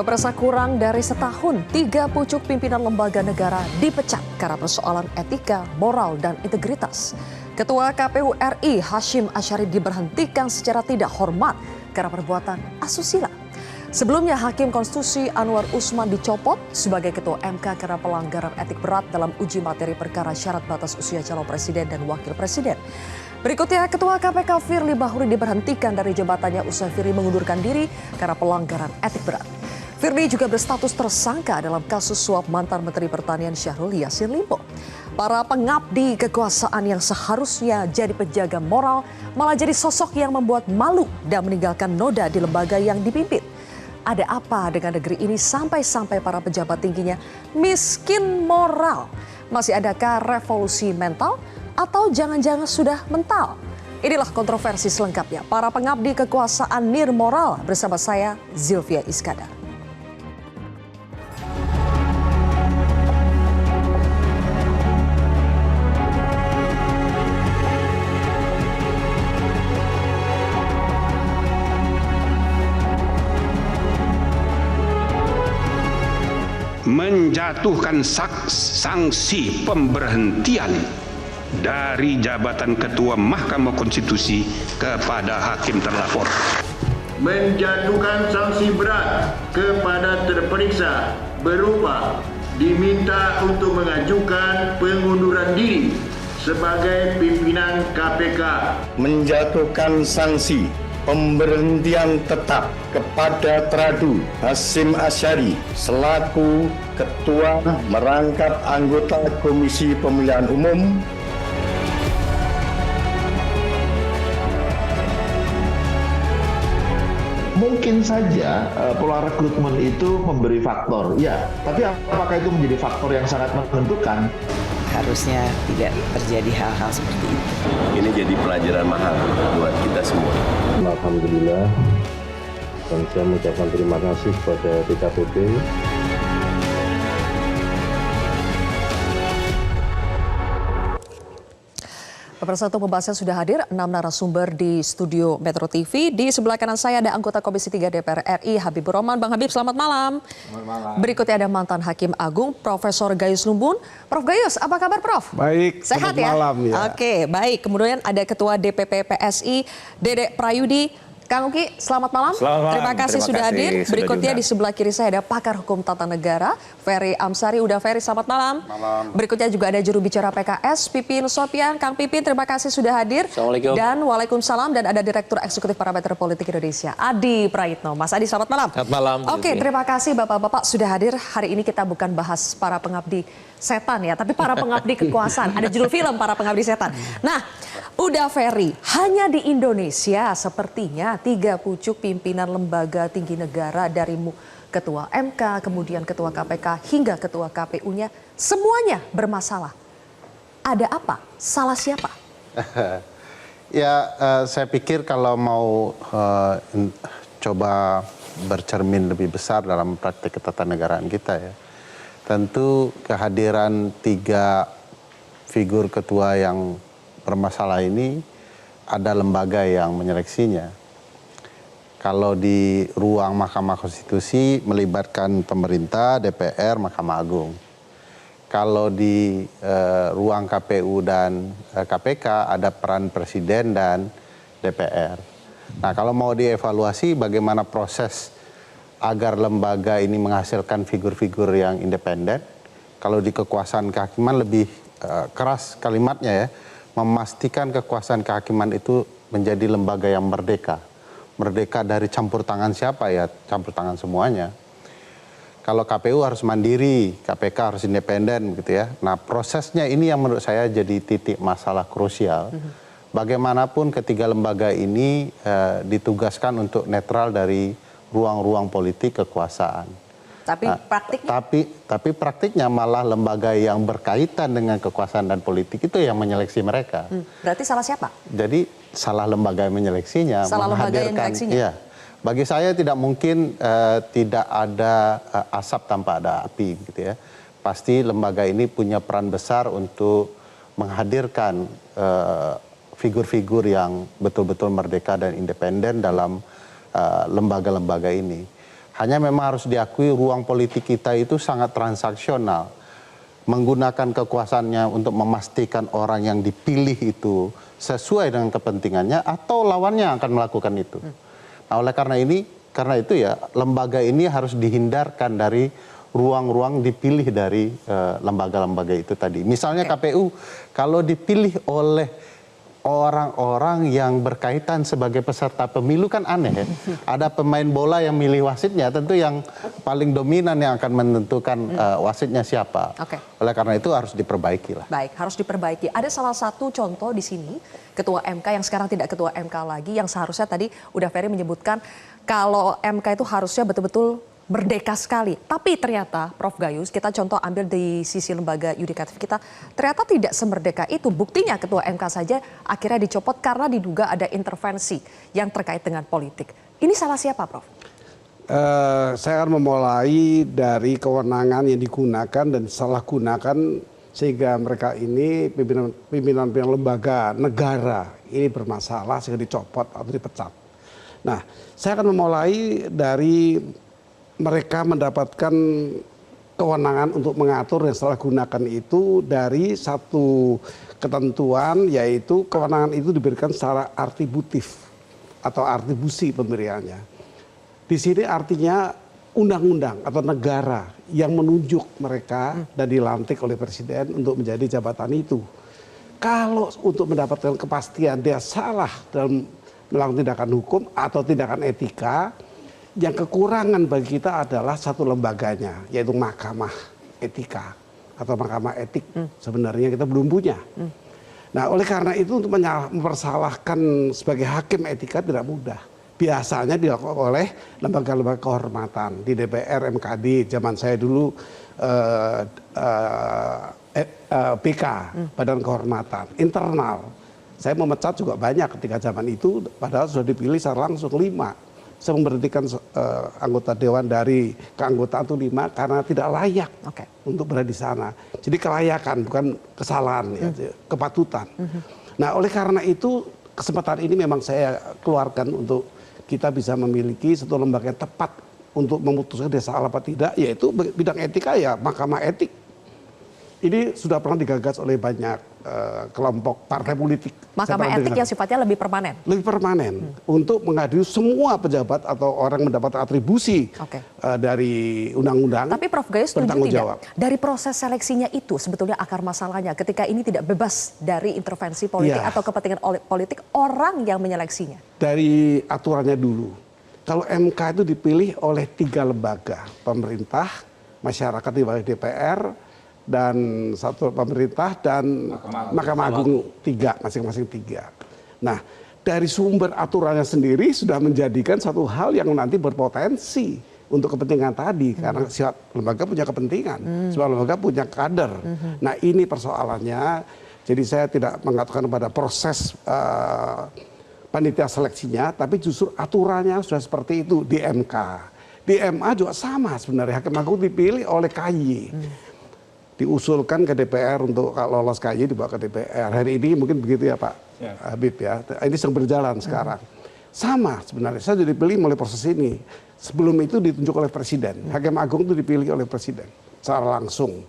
Pemirsa, kurang dari setahun, 3 pucuk pimpinan lembaga negara dipecat karena persoalan etika, moral, dan integritas. Ketua KPU RI Hashim Asyari diberhentikan secara tidak hormat karena perbuatan asusila. Sebelumnya, Hakim Konstitusi Anwar Usman dicopot sebagai Ketua MK karena pelanggaran etik berat dalam uji materi perkara syarat batas usia calon presiden dan wakil presiden. Berikutnya, Ketua KPK Firly Bahuri diberhentikan dari jabatannya usai Firly mengundurkan diri karena pelanggaran etik berat. Firly juga berstatus tersangka dalam kasus suap mantan Menteri Pertanian Syahrul Yassin Limpo. Para pengabdi kekuasaan yang seharusnya jadi penjaga moral malah jadi sosok yang membuat malu dan meninggalkan noda di lembaga yang dipimpin. Ada apa dengan negeri ini sampai-sampai para pejabat tingginya miskin moral? Masih adakah revolusi mental atau jangan-jangan sudah mental? Inilah kontroversi selengkapnya. Para pengabdi kekuasaan nirmoral bersama saya Zilvia Iskandar. Menjatuhkan sanksi pemberhentian dari jabatan Ketua Mahkamah Konstitusi kepada hakim terlapor. Menjatuhkan sanksi berat kepada terperiksa berupa diminta untuk mengajukan pengunduran diri sebagai pimpinan KPK. Menjatuhkan sanksi pemberhentian tetap kepada Teradu Hashim Asyari selaku Ketua merangkap anggota Komisi Pemilihan Umum. Mungkin saja pola rekrutmen itu memberi faktor, ya. Tapi apakah itu menjadi faktor yang sangat menentukan? Harusnya tidak terjadi hal-hal seperti itu. Ini jadi pelajaran mahal buat kita semua. Alhamdulillah, dan saya mengucapkan terima kasih kepada DKPP. Pemirsa, untuk membahasnya sudah hadir 6 narasumber di studio Metro TV. Di sebelah kanan saya ada anggota Komisi 3 DPR RI Habibur Rahman. Bang Habib, selamat malam. Selamat malam. Berikutnya ada mantan Hakim Agung Profesor Gayus Lumbun. Prof Gayus, apa kabar Prof? Baik, sehat ya? Malam ya. Oke, baik. Kemudian ada Ketua DPP PSI Dedek Prayudi. Kang Uki, selamat malam. Selamat malam. Terima kasih sudah hadir. Berikutnya di sebelah kiri saya ada pakar hukum tata negara, Ferry Amsari. Udah Ferry, selamat malam. Malam. Berikutnya juga ada juru bicara PKS, Pipin Sopian. Kang Pipin, terima kasih sudah hadir. Assalamualaikum. Dan waalaikumsalam. Dan ada Direktur Eksekutif Parameter Politik Indonesia, Adi Praitno. Mas Adi, selamat malam. Selamat malam. Oke, terima kasih Bapak-Bapak sudah hadir. Hari ini kita bukan bahas para pengabdi setan ya, tapi para pengabdi kekuasaan. Ada judul film Para Pengabdi Setan. Nah, udah Ferry, hanya di Indonesia sepertinya 3 pucuk pimpinan lembaga tinggi negara dari Ketua MK, kemudian Ketua KPK hingga Ketua KPU-nya semuanya bermasalah. Ada apa? Salah siapa? Ya, saya pikir kalau mau coba bercermin lebih besar dalam praktik ketatanegaraan kita ya, tentu kehadiran 3 figur ketua yang bermasalah ini ada lembaga yang menyeleksinya. Kalau di ruang Mahkamah Konstitusi melibatkan pemerintah, DPR, Mahkamah Agung. Kalau di ruang KPU dan KPK ada peran Presiden dan DPR. Nah, kalau mau dievaluasi bagaimana proses agar lembaga ini menghasilkan figur-figur yang independen, kalau di kekuasaan kehakiman lebih keras kalimatnya ya, memastikan kekuasaan kehakiman itu menjadi lembaga yang merdeka. Merdeka dari campur tangan siapa ya, campur tangan semuanya. Kalau KPU harus mandiri, KPK harus independen gitu ya. Nah, prosesnya ini yang menurut saya jadi titik masalah krusial. Bagaimanapun ketiga lembaga ini ditugaskan untuk netral dari ruang-ruang politik kekuasaan. Tapi praktiknya? Tapi praktiknya malah lembaga yang berkaitan dengan kekuasaan dan politik itu yang menyeleksi mereka. Berarti salah siapa? Jadi salah lembaga yang menyeleksinya. Salah lembaga yang menyeleksinya? Iya. Bagi saya tidak mungkin tidak ada asap tanpa ada api gitu ya. Pasti lembaga ini punya peran besar untuk menghadirkan figur-figur yang betul-betul merdeka dan independen dalam lembaga-lembaga ini. Hanya memang harus diakui ruang politik kita itu sangat transaksional. Menggunakan kekuasaannya untuk memastikan orang yang dipilih itu sesuai dengan kepentingannya atau lawannya yang akan melakukan itu. Nah, oleh karena itu ya lembaga ini harus dihindarkan dari ruang-ruang dipilih dari lembaga-lembaga itu tadi. Misalnya KPU kalau dipilih oleh orang-orang yang berkaitan sebagai peserta pemilu kan aneh ya. Ada pemain bola yang milih wasitnya, tentu yang paling dominan yang akan menentukan wasitnya siapa. Oleh karena itu harus diperbaiki lah. Baik, harus diperbaiki. Ada salah satu contoh di sini, Ketua MK yang sekarang tidak Ketua MK lagi, yang seharusnya tadi udah Ferry menyebutkan kalau MK itu harusnya betul-betul merdeka sekali. Tapi ternyata Prof Gayus, kita contoh ambil di sisi lembaga yudikatif kita, ternyata tidak semerdeka itu. Buktinya Ketua MK saja akhirnya dicopot karena diduga ada intervensi yang terkait dengan politik. Ini salah siapa, Prof? Saya akan memulai dari kewenangan yang digunakan dan disalahgunakan sehingga mereka ini pimpinan lembaga negara ini bermasalah sehingga dicopot atau dipecat. Nah, saya akan memulai dari mereka mendapatkan kewenangan untuk mengatur dan salah gunakan itu dari satu ketentuan, yaitu kewenangan itu diberikan secara atributif atau atribusi pemberiannya. Di sini artinya undang-undang atau negara yang menunjuk mereka dan dilantik oleh presiden untuk menjadi jabatan itu. Kalau untuk mendapatkan kepastian dia salah dalam melakukan tindakan hukum atau tindakan etika, yang kekurangan bagi kita adalah satu lembaganya, yaitu Mahkamah Etika atau Mahkamah Etik. Sebenarnya kita belum punya. Nah, oleh karena itu untuk mempersalahkan sebagai hakim etika tidak mudah. Biasanya dilakukan oleh lembaga-lembaga kehormatan di DPR, MKD. Zaman saya dulu BK, Badan Kehormatan internal. Saya memecat juga banyak ketika zaman itu, padahal sudah dipilih secara langsung 5. Saya memberhentikan anggota dewan dari keanggotaan itu 5 karena tidak layak untuk berada di sana. Jadi kelayakan bukan kesalahan, ya, kepatutan. Nah, oleh karena itu kesempatan ini memang saya keluarkan untuk kita bisa memiliki satu lembaga yang tepat untuk memutuskan dia salah apa tidak, yaitu bidang etika ya Mahkamah Etik. Ini sudah pernah digagas oleh banyak kelompok partai politik. Mahkamah Etik yang sifatnya lebih permanen? Lebih permanen. Untuk mengadili semua pejabat atau orang mendapat atribusi dari undang-undang. Tapi Prof Gayus setuju tidak? Dari proses seleksinya itu sebetulnya akar masalahnya ketika ini tidak bebas dari intervensi politik atau kepentingan politik orang yang menyeleksinya? Dari aturannya dulu. Kalau MK itu dipilih oleh 3 lembaga. Pemerintah, masyarakat di bawah DPR, dan satu pemerintah dan Mahkamah Agung 3, masing-masing 3. Nah, dari sumber aturannya sendiri sudah menjadikan satu hal yang nanti berpotensi untuk kepentingan tadi, karena setiap lembaga punya kepentingan, setiap lembaga punya kader. Nah, ini persoalannya. Jadi saya tidak mengatakan pada proses panitia seleksinya, tapi justru aturannya sudah seperti itu di MK. Di MA juga sama sebenarnya, Hakim Agung dipilih oleh KY. Diusulkan ke DPR untuk kalau lolos KY dibawa ke DPR. Hari ini mungkin begitu ya Pak Habib ya. Ini sedang berjalan sekarang. Sama sebenarnya, saya jadi dipilih oleh proses ini. Sebelum itu ditunjuk oleh Presiden. Hakim Agung itu dipilih oleh Presiden secara langsung.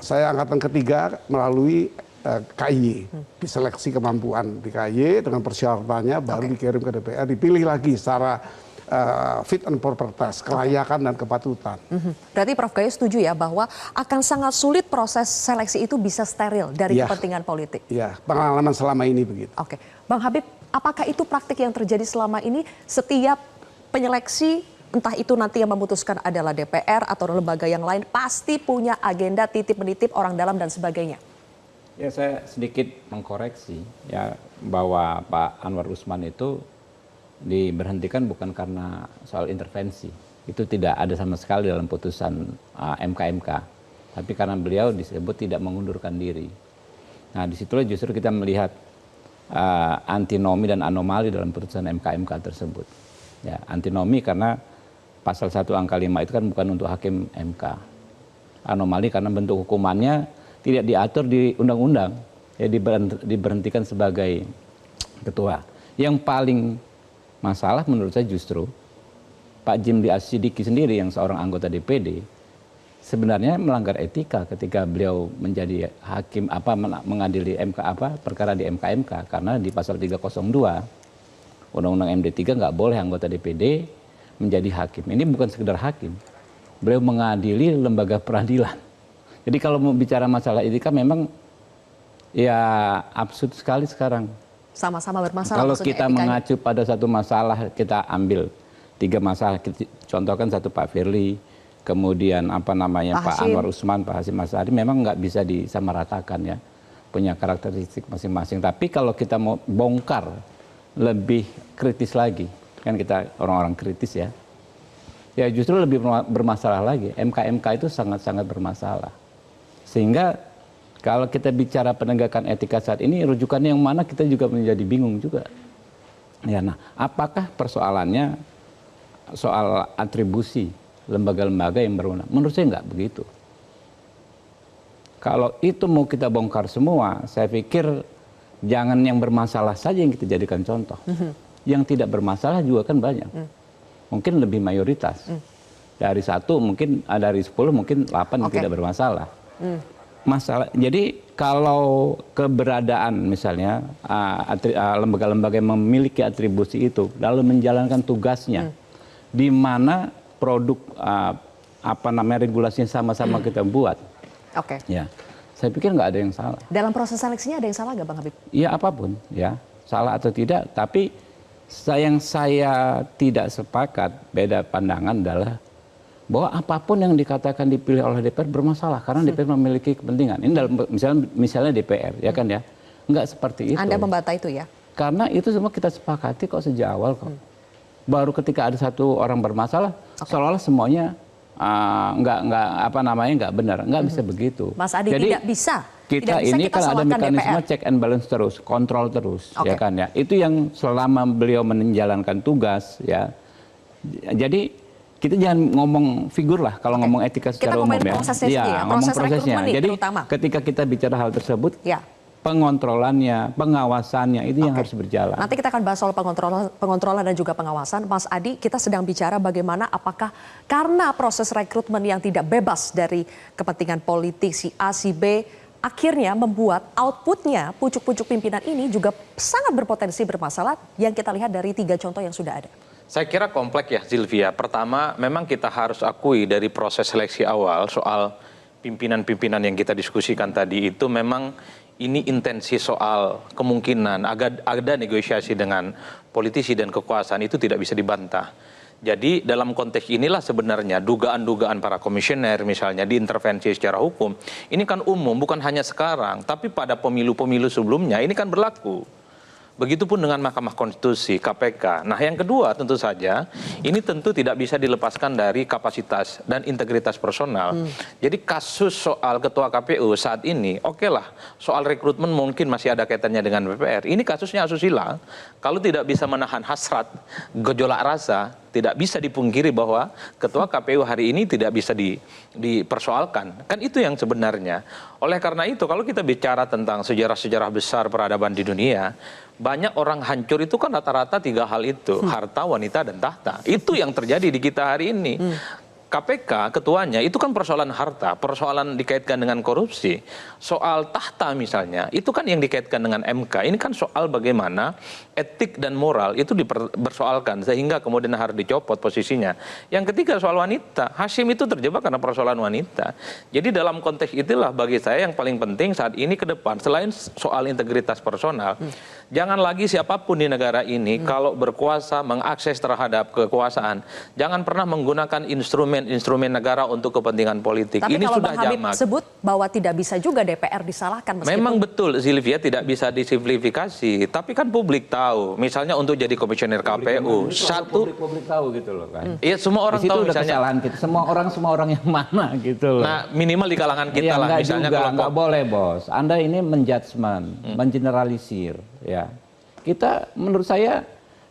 Saya angkatan ketiga melalui KY. Diseleksi kemampuan di KY dengan persyaratannya baru dikirim ke DPR. Dipilih lagi secara fit and proper test, kelayakan dan kepatutan. Berarti Prof Gayus setuju ya bahwa akan sangat sulit proses seleksi itu bisa steril dari kepentingan politik. Iya, pengalaman selama ini begitu. Bang Habib, apakah itu praktik yang terjadi selama ini setiap penyeleksi, entah itu nanti yang memutuskan adalah DPR atau lembaga yang lain, pasti punya agenda titip-menitip orang dalam dan sebagainya? Ya, saya sedikit mengkoreksi ya bahwa Pak Anwar Usman itu diberhentikan bukan karena soal intervensi. Itu tidak ada sama sekali dalam putusan MK-MK. Tapi karena beliau disebut tidak mengundurkan diri. Nah, disitulah justru kita melihat antinomi dan anomali dalam putusan MK-MK tersebut. Ya, antinomi karena pasal 1 angka 5 itu kan bukan untuk hakim MK. Anomali karena bentuk hukumannya tidak diatur di undang-undang. Ya, diberhentikan sebagai ketua. Yang paling masalah menurut saya justru Pak Jimli Asyidiki sendiri yang seorang anggota DPD sebenarnya melanggar etika ketika beliau menjadi hakim mengadili perkara di MK karena di pasal 302 Undang-Undang MD3 nggak boleh anggota DPD menjadi hakim. Ini bukan sekedar hakim, beliau mengadili lembaga peradilan. Jadi kalau mau bicara masalah etika memang ya absurd sekali sekarang. Sama-sama bermasalah. Kalau kita mengacu pada satu masalah, kita ambil 3 masalah. Contohkan satu Pak Firly, kemudian Pak Anwar Usman, Pak Hasyim Asyari, memang nggak bisa disamaratakan ya, punya karakteristik masing-masing. Tapi kalau kita mau bongkar lebih kritis lagi, kan kita orang-orang kritis ya, ya justru lebih bermasalah lagi. MK itu sangat-sangat bermasalah. Sehingga kalau kita bicara penegakan etika saat ini, rujukannya yang mana kita juga menjadi bingung juga. Ya, nah, apakah persoalannya soal atribusi lembaga-lembaga yang berwenang? Menurut saya nggak begitu. Kalau itu mau kita bongkar semua, saya pikir jangan yang bermasalah saja yang kita jadikan contoh. Yang tidak bermasalah juga kan banyak. Mungkin lebih mayoritas. Dari 1 mungkin, dari 10 mungkin 8 yang tidak bermasalah. Jadi kalau keberadaan misalnya lembaga-lembaga yang memiliki atribusi itu lalu menjalankan tugasnya di mana produk regulasinya sama-sama kita buat, ya saya pikir nggak ada yang salah. Dalam proses seleksinya ada yang salah nggak Bang Habib? Ya apapun ya, salah atau tidak, tapi yang saya tidak sepakat, beda pandangan adalah bahwa apapun yang dikatakan dipilih oleh DPR bermasalah karena DPR memiliki kepentingan. Ini dalam misalnya DPR ya kan ya, nggak seperti itu. Anda membantah itu ya? Karena itu semua kita sepakati kok sejak awal kok. Baru ketika ada satu orang bermasalah, seolah-olah semuanya nggak benar, nggak bisa begitu. Mas Adi, jadi, tidak bisa. Kita ini kan ada mekanisme check and balance terus, kontrol terus, ya kan ya. Itu yang selama beliau menjalankan tugas ya. Jadi kita jangan ngomong figur lah kalau ngomong etika secara umum ya. Ngomong prosesnya. Jadi ketika kita bicara hal tersebut, pengontrolannya, pengawasannya itu yang harus berjalan. Nanti kita akan bahas soal pengontrolan dan juga pengawasan. Mas Adi, kita sedang bicara bagaimana apakah karena proses rekrutmen yang tidak bebas dari kepentingan politik si A, si B, akhirnya membuat outputnya pucuk-pucuk pimpinan ini juga sangat berpotensi bermasalah yang kita lihat dari 3 contoh yang sudah ada. Saya kira kompleks ya Zilvia. Pertama, memang kita harus akui dari proses seleksi awal soal pimpinan-pimpinan yang kita diskusikan tadi itu memang ini intensi soal kemungkinan ada negosiasi dengan politisi dan kekuasaan itu tidak bisa dibantah. Jadi dalam konteks inilah sebenarnya dugaan-dugaan para komisioner misalnya diintervensi secara hukum. Ini kan umum, bukan hanya sekarang, tapi pada pemilu-pemilu sebelumnya ini kan berlaku. Begitupun dengan Mahkamah Konstitusi, KPK. Nah yang kedua tentu saja, ini tentu tidak bisa dilepaskan dari kapasitas dan integritas personal. Jadi kasus soal Ketua KPU saat ini, lah, soal rekrutmen mungkin masih ada kaitannya dengan DPR. Ini kasusnya asusila, kalau tidak bisa menahan hasrat, gejolak rasa, tidak bisa dipungkiri bahwa Ketua KPU hari ini tidak bisa dipersoalkan. Kan itu yang sebenarnya. Oleh karena itu, kalau kita bicara tentang sejarah-sejarah besar peradaban di dunia, banyak orang hancur itu kan rata-rata 3 hal itu, harta, wanita, dan tahta. Itu yang terjadi di kita hari ini. KPK ketuanya itu kan persoalan harta, persoalan dikaitkan dengan korupsi. Soal tahta misalnya, itu kan yang dikaitkan dengan MK. Ini kan soal bagaimana etik dan moral itu dipersoalkan sehingga kemudian harus dicopot posisinya. Yang ketiga soal wanita, Hasyim itu terjebak karena persoalan wanita. Jadi dalam konteks itulah bagi saya yang paling penting saat ini ke depan, selain soal integritas personal, jangan lagi siapapun di negara ini kalau berkuasa mengakses terhadap kekuasaan, jangan pernah menggunakan instrumen negara untuk kepentingan politik. Tapi ini kalau sudah Bang Habib jamak. sebut bahwa tidak bisa juga DPR disalahkan. Memang betul Zilvia tidak bisa disimplifikasi, tapi kan publik tahu. Misalnya untuk jadi komisioner KPU, publik tahu gitu loh kan. Iya semua orang tahu misalnya. Kesalahan kita. Semua orang yang mana gitu loh. Nah minimal di kalangan kita lah. Misalnya juga, nggak boleh bos. Anda ini menjudgment, mengeneralisir. Ya, kita menurut saya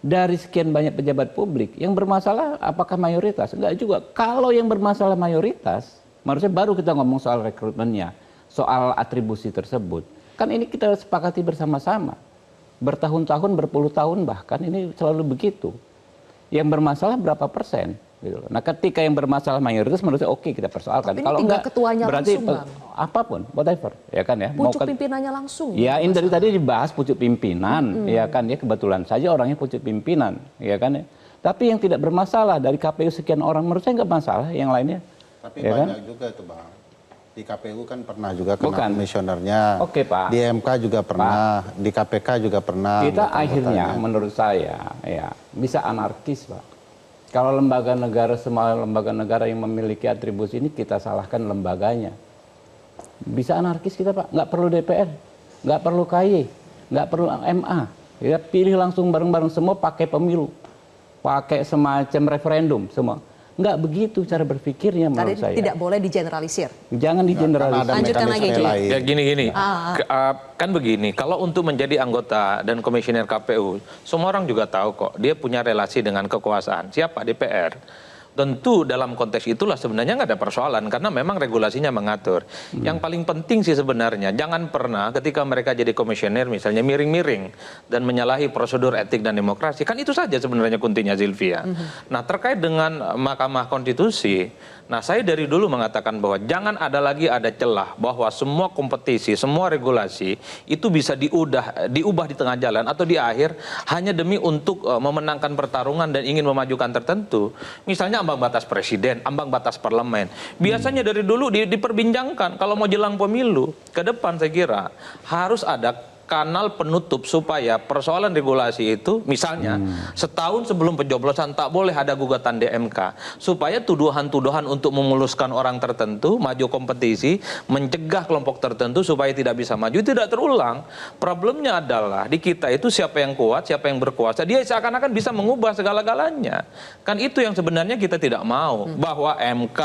dari sekian banyak pejabat publik yang bermasalah apakah mayoritas? Enggak juga. Kalau yang bermasalah mayoritas, harusnya baru kita ngomong soal rekrutmennya, soal atribusi tersebut. Kan ini kita sepakati bersama-sama. Bertahun-tahun, berpuluh tahun bahkan ini selalu begitu. Yang bermasalah berapa persen? Gitu loh. Nah, ketika yang bermasalah mayoritas, menurut saya oke kita persoalkan. Tapi Kalau tinggal enggak, ketuanya berarti langsung, Bang. apapun, whatever, ya kan ya. Pucuk pimpinannya langsung. Ya, ini dari tadi dibahas pucuk pimpinan, ya kan ya, kebetulan saja orangnya pucuk pimpinan, ya kan ya. Tapi yang tidak bermasalah dari KPU sekian orang, menurut saya nggak masalah, yang lainnya. Tapi ya banyak kan? juga itu Bang. Di KPU kan pernah juga kena Bukan. komisionernya. Oke, Pak. Di MK juga pernah, di KPK juga pernah. Kita anggota-anggotanya. akhirnya menurut saya ya bisa anarkis, Pak. Kalau lembaga negara, semua lembaga negara yang memiliki atribusi ini kita salahkan lembaganya. Bisa anarkis kita, Pak. Nggak perlu DPR, nggak perlu KY, nggak perlu MA. Ya, pilih langsung bareng-bareng semua pakai pemilu, pakai semacam referendum semua. Nggak begitu cara berpikirnya menurut saya. Tidak boleh digeneralisir. Jangan digeneralisir. Lanjutkan lagi, Ki. Ya gini. Kan begini, kalau untuk menjadi anggota dan komisioner KPU, semua orang juga tahu kok, dia punya relasi dengan kekuasaan. Siapa? DPR. Tentu dalam konteks itulah sebenarnya nggak ada persoalan, karena memang regulasinya mengatur. Yang paling penting sih sebenarnya, jangan pernah ketika mereka jadi komisioner misalnya miring-miring dan menyalahi prosedur etik dan demokrasi. Kan itu saja sebenarnya kuntinya, Zilvia. Nah, terkait dengan Mahkamah Konstitusi, nah saya dari dulu mengatakan bahwa jangan ada lagi ada celah bahwa semua kompetisi, semua regulasi itu bisa diubah di tengah jalan atau di akhir hanya demi untuk memenangkan pertarungan dan ingin memajukan tertentu. Misalnya ambang batas presiden, ambang batas parlemen. Biasanya dari dulu diperbincangkan kalau mau jelang pemilu ke depan, saya kira harus ada kanal penutup supaya persoalan regulasi itu misalnya setahun sebelum pencoblosan tak boleh ada gugatan DMK supaya tuduhan-tuduhan untuk memuluskan orang tertentu maju kompetisi, mencegah kelompok tertentu supaya tidak bisa maju tidak terulang. Problemnya adalah di kita itu siapa yang kuat, siapa yang berkuasa, dia seakan-akan bisa mengubah segala-galanya. Kan itu yang sebenarnya kita tidak mau, bahwa MK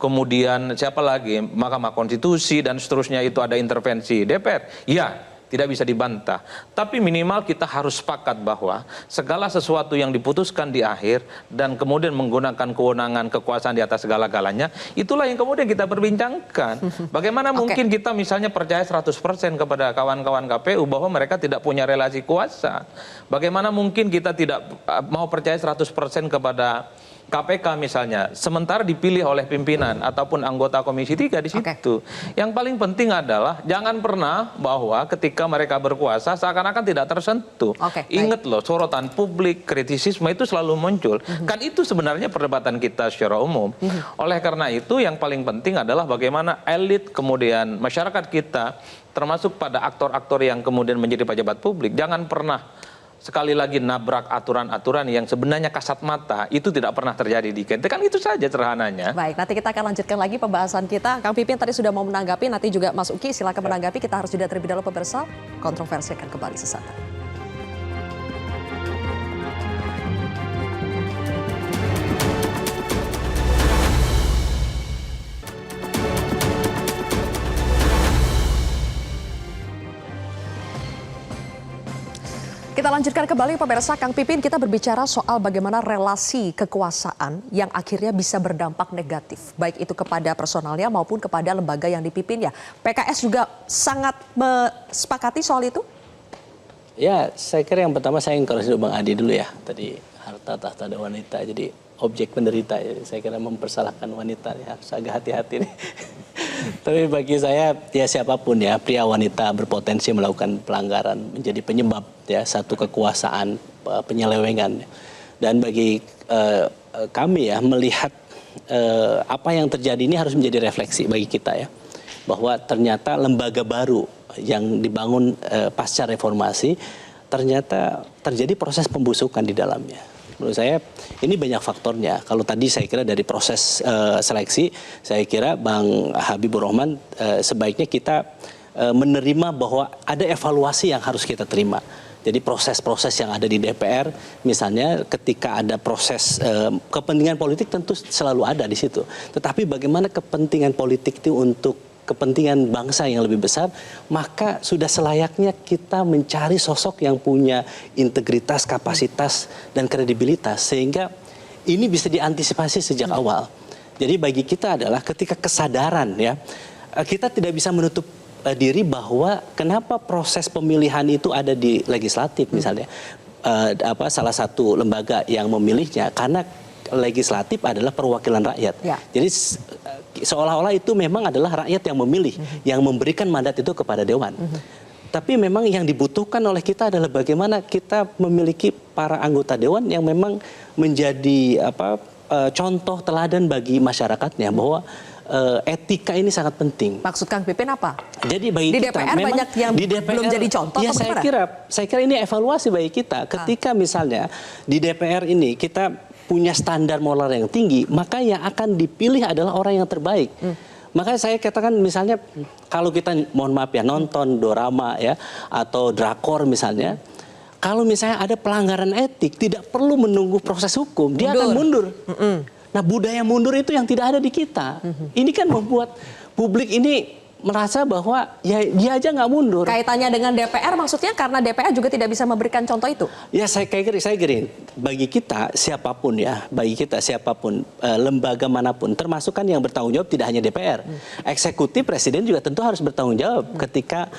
kemudian siapa lagi, Mahkamah Konstitusi dan seterusnya itu ada intervensi DPR. Ya, tidak bisa dibantah. Tapi minimal kita harus sepakat bahwa segala sesuatu yang diputuskan di akhir dan kemudian menggunakan kewenangan kekuasaan di atas segala-galanya, itulah yang kemudian kita perbincangkan. Bagaimana mungkin kita misalnya percaya 100% kepada kawan-kawan KPU bahwa mereka tidak punya relasi kuasa? Bagaimana mungkin kita tidak mau percaya 100% kepada KPK misalnya, sementara dipilih oleh pimpinan ataupun anggota Komisi 3 di situ. Yang paling penting adalah jangan pernah bahwa ketika mereka berkuasa seakan-akan tidak tersentuh. Ingat loh, sorotan publik, kritisisme itu selalu muncul. Kan itu sebenarnya perdebatan kita secara umum. Oleh karena itu yang paling penting adalah bagaimana elit kemudian masyarakat kita, termasuk pada aktor-aktor yang kemudian menjadi pejabat publik, jangan pernah sekali lagi nabrak aturan-aturan yang sebenarnya kasat mata itu tidak pernah terjadi di kita. Kan itu saja sederhananya. Baik, nanti kita akan lanjutkan lagi pembahasan kita. Kang Pipin tadi sudah mau menanggapi, nanti juga Mas Uki silakan menanggapi. Kita harus jeda terlebih dahulu pemirsa. Kontroversi akan kembali sesaat lagi. Kita lanjutkan kembali pemirsa. Kang Pipin, kita berbicara soal bagaimana relasi kekuasaan yang akhirnya bisa berdampak negatif, baik itu kepada personalnya maupun kepada lembaga yang dipimpinnya. PKS juga sangat sepakati soal itu? Ya, saya kira yang pertama saya encourage Bang Adi dulu ya. Tadi harta tahta ada wanita, jadi objek penderita. Jadi saya kira mempersalahkan wanita ya, harus agak hati-hati nih. Tapi bagi saya ya siapapun ya, pria wanita berpotensi melakukan pelanggaran menjadi penyebab ya satu kekuasaan penyelewengan. Dan bagi kami ya melihat apa yang terjadi ini harus menjadi refleksi bagi kita ya, bahwa ternyata lembaga baru yang dibangun pasca reformasi ternyata terjadi proses pembusukan di dalamnya. Menurut saya ini banyak faktornya. Kalau tadi saya kira dari proses seleksi, saya kira Bang Habibur Rahman sebaiknya kita menerima bahwa ada evaluasi yang harus kita terima. Jadi proses-proses yang ada di DPR, misalnya ketika ada proses kepentingan politik tentu selalu ada di situ. Tetapi bagaimana kepentingan politik itu untuk kepentingan bangsa yang lebih besar, maka sudah selayaknya kita mencari sosok yang punya integritas, kapasitas, dan kredibilitas. Sehingga ini bisa diantisipasi sejak awal. Jadi bagi kita adalah ketika kesadaran ya, kita tidak bisa menutup diri bahwa kenapa proses pemilihan itu ada di legislatif misalnya. salah satu lembaga yang memilihnya karena legislatif adalah perwakilan rakyat. Ya. Jadi seolah-olah itu memang adalah rakyat yang memilih, yang memberikan mandat itu kepada dewan. Tapi memang yang dibutuhkan oleh kita adalah bagaimana kita memiliki para anggota dewan yang memang menjadi contoh teladan bagi masyarakatnya bahwa etika ini sangat penting. Maksud Kang Pipin apa? Jadi bagi di kita DPR memang banyak yang di DPR, belum jadi contoh. Ya saya kira ini evaluasi bagi kita. Ketika misalnya di DPR ini kita punya standar moral yang tinggi, maka yang akan dipilih adalah orang yang terbaik. Makanya saya katakan misalnya kalau kita mohon maaf ya nonton dorama ya atau drakor misalnya, kalau misalnya ada pelanggaran etik tidak perlu menunggu proses hukum, dia akan mundur. Nah budaya mundur itu yang tidak ada di kita. Ini kan membuat publik ini merasa bahwa ya dia aja nggak mundur. Kaitannya dengan DPR maksudnya karena DPR juga tidak bisa memberikan contoh itu? Ya saya kira bagi kita siapapun lembaga manapun termasuk kan yang bertanggung jawab tidak hanya DPR. Eksekutif presiden juga tentu harus bertanggung jawab ketika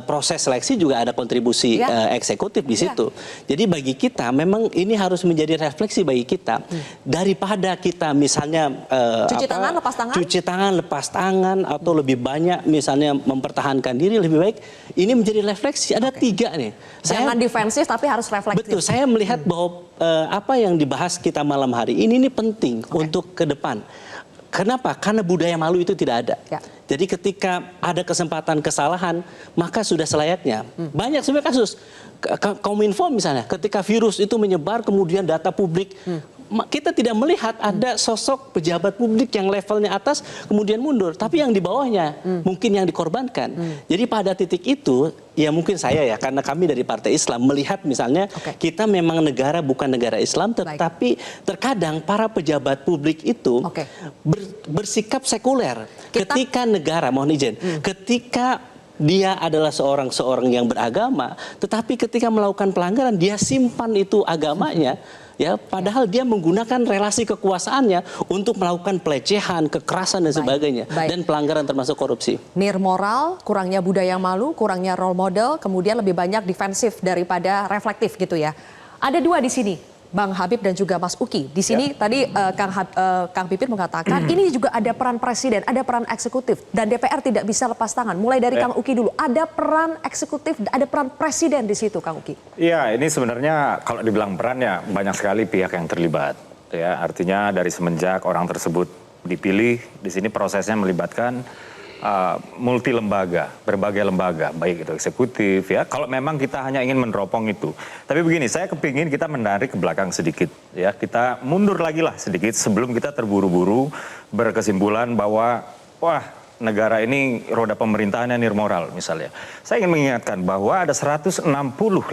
proses seleksi juga ada kontribusi eksekutif di situ. Jadi bagi kita memang ini harus menjadi refleksi bagi kita daripada kita misalnya cuci tangan lepas tangan atau lebih banyak misalnya mempertahankan diri, lebih baik ini menjadi refleksi. Ada 3 nih. Jangan defensif tapi harus refleksif. Betul, saya melihat bahwa apa yang dibahas kita malam hari ini penting untuk ke depan. Kenapa? Karena budaya malu itu tidak ada. Jadi ketika ada kesempatan kesalahan, maka sudah selayaknya. Banyak sebenarnya kasus. Kominfo misalnya, ketika virus itu menyebar kemudian data publik, kita tidak melihat ada sosok pejabat publik yang levelnya atas kemudian mundur, tapi yang di bawahnya mungkin yang dikorbankan. Jadi pada titik itu ya mungkin saya ya karena kami dari Partai Islam melihat misalnya kita memang negara bukan negara Islam, tetapi terkadang para pejabat publik itu bersikap sekuler. Ketika negara, mohon izin, ketika dia adalah seorang yang beragama, tetapi ketika melakukan pelanggaran dia simpan itu agamanya. Ya, padahal dia menggunakan relasi kekuasaannya untuk melakukan pelecehan, kekerasan dan sebagainya, dan pelanggaran termasuk korupsi. Nirmoral, kurangnya budaya malu, kurangnya role model, kemudian lebih banyak defensif daripada reflektif gitu ya. Ada 2 di sini, Bang Habib dan juga Mas Uki. Di sini tadi Kang Pipin mengatakan ini juga ada peran presiden, ada peran eksekutif dan DPR tidak bisa lepas tangan. Mulai dari Kang Uki dulu, ada peran eksekutif, ada peran presiden di situ, Kang Uki. Iya, ini sebenarnya kalau dibilang peran ya banyak sekali pihak yang terlibat. Ya, artinya dari semenjak orang tersebut dipilih, di sini prosesnya melibatkan multi lembaga, berbagai lembaga, baik itu eksekutif ya. Kalau memang kita hanya ingin meneropong itu. Tapi begini, saya kepingin kita menarik ke belakang sedikit ya. Kita mundur lagi lah sedikit sebelum kita terburu-buru berkesimpulan bahwa wah negara ini roda pemerintahannya nirmoral misalnya. Saya ingin mengingatkan bahwa ada 160